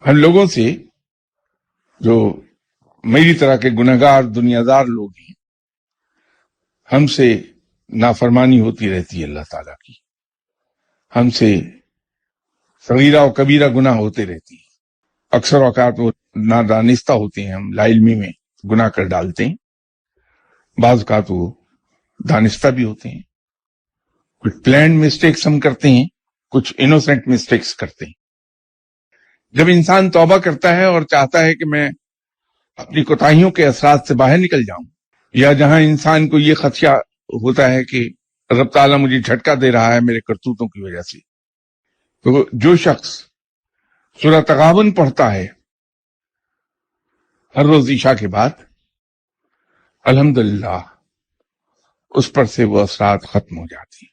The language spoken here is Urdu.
ہم لوگوں سے جو میری طرح کے گنہگار دنیادار لوگ ہیں، ہم سے نافرمانی ہوتی رہتی ہے اللہ تعالیٰ کی، ہم سے صغیرہ و کبیرہ گناہ ہوتے رہتی ہیں. اکثر اوقات وہ نادانستہ ہوتے ہیں، ہم لا علمی میں گناہ کر ڈالتے ہیں. بعض اوقات وہ دانستہ بھی ہوتے ہیں. کچھ پلانڈ مسٹیکس ہم کرتے ہیں، کچھ انوسنٹ مسٹیکس کرتے ہیں. جب انسان توبہ کرتا ہے اور چاہتا ہے کہ میں اپنی کوتاہیوں کے اثرات سے باہر نکل جاؤں، یا جہاں انسان کو یہ خدشہ ہوتا ہے کہ رب تعالیٰ مجھے جھٹکا دے رہا ہے میرے کرتوتوں کی وجہ سے، تو جو شخص سورہ تغابن پڑھتا ہے ہر روز عشاء کے بعد، الحمدللہ اس پر سے وہ اثرات ختم ہو جاتی ہیں.